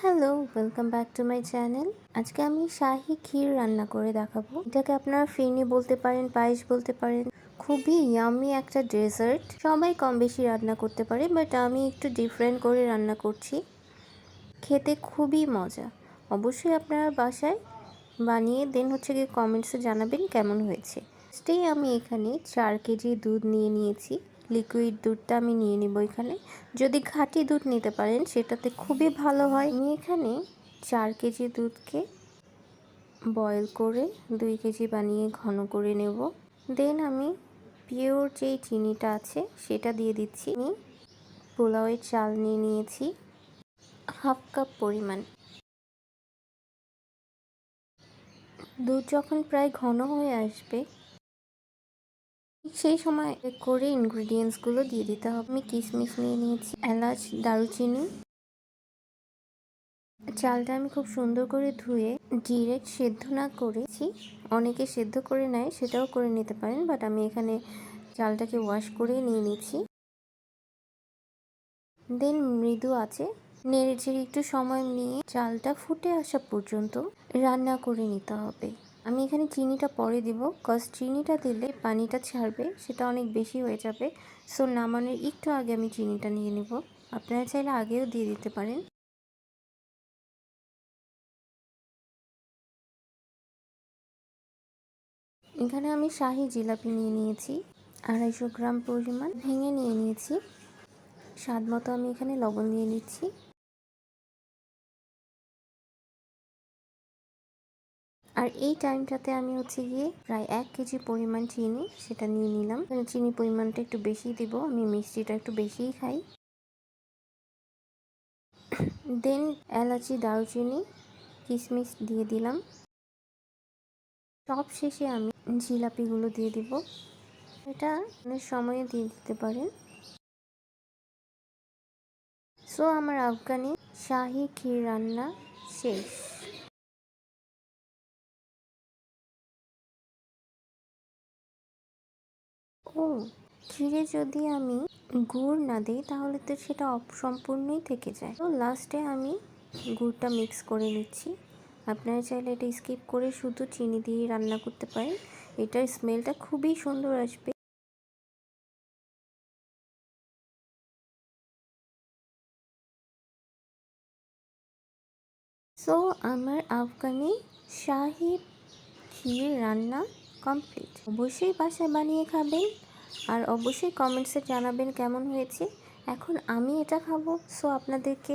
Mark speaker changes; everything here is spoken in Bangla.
Speaker 1: Hello, welcome back to my channel. আজকে আমি শাহি ক্ষীর রান্না করে দেখাবো। এটাকে আপনারা ফিরনি বলতে পারেন, পায়েস বলতে পারেন। খুবই ইয়ামি একটা ডেজার্ট। সবাই কম বেশি রান্না করতে পারে, বাট আমি একটু ডিফারেন্ট করে রান্না করছি। খেতে খুবই মজা। অবশ্যই আপনারা বাসায় বানিয়ে দেন গিয়ে কমেন্টসে জানাবেন কেমন হয়েছে। ফার্স্টেই আমি এখানে 4 কেজি দুধ নিয়ে নিয়েছি। লিকুইড দুধটা আমি নিয়ে নিব এখানে। যদি খাঁটি দুধ নিতে পারেন সেটাতে খুবই ভালো হয়। আমি এখানে 4 কেজি দুধকে বয়েল করে 2 কেজি বানিয়ে ঘন করে নেব। দেন আমি পিওর যেই চিনিটা আছে সেটা দিয়ে দিচ্ছি। আমি পোলাওয়ের চাল নিয়ে নিয়েছি হাফ কাপ পরিমাণ। দুধ যখন প্রায় ঘন হয়ে আসবে সেই সময় করে ইনগ্রিডিয়েন্টসগুলো দিয়ে দিতে হবে। আমি কিশমিশ নিয়ে নিয়েছি, এলাচ, দারুচিনি। চালটা আমি খুব সুন্দর করে ধুয়ে ডিরেক্ট সেদ্ধ না করেছি। অনেকে সেদ্ধ করে নেয়, সেটাও করে নিতে পারেন, বাট আমি এখানে চালটাকে ওয়াশ করে নিয়ে নিচ্ছি। দেন মৃদু আছে নেড়ে চেড়ে একটু সময় নিয়ে চালটা ফুটে আসা পর্যন্ত রান্না করে নিতে হবে। আমি এখানে চিনিটা পরে দিব, কজ চিনিটা দিলে পানিটা ছাড়বে, সেটা অনেক বেশি হয়ে যাবে। সো নামানোর একটু আগে আমি চিনিটা নিয়ে নিব। আপনারা চাইলে আগেও দিয়ে দিতে পারেন। এখানে আমি শাহি জিলাপি নিয়ে নিয়েছি 250 গ্রাম পরিমাণ, ভেঙে নিয়ে নিয়েছি। স্বাদ মতো আমি এখানে লবণ দিয়ে নিচ্ছি। আর এই টাইমটাতে আমি গিয়ে প্রায় 1 কেজি পরিমাণ চিনি সেটা নিয়ে নিলাম। চিনি পরিমাণটা একটু বেশি দিব, আমি মিষ্টিটা একটু বেশিই খাই। দেন এলাচি, দারুচিনি, কিশমিশ দিয়ে দিলাম। সব শেষে আমি জিলাপিগুলো দিয়ে দিব। এটা অনেক সময়ে দিয়ে দিতে পারেন। সো আমার আফগানি শাহি ক্ষীর রান্না শেষ। ও, ক্ষীরে যদি আমি গুড় না দিই তাহলে তো সেটা অসম্পূর্ণই থেকে যায়। তো লাস্টে আমি গুড়টা মিক্স করে নিচ্ছি। আপনারা চাইলে এটা স্কিপ করে শুধু চিনি দিয়ে রান্না করতে পারেন। এটার স্মেলটা খুবই সুন্দর আসবে। সো আমার আফগানি শাহি ক্ষীর রান্না কমপ্লিট। অবশ্যই বাসায় বানিয়ে খাবেন আর অবশ্যই কমেন্টসে জানাবেন কেমন হয়েছে। এখন আমি এটা খাবো, সো আপনাদেরকে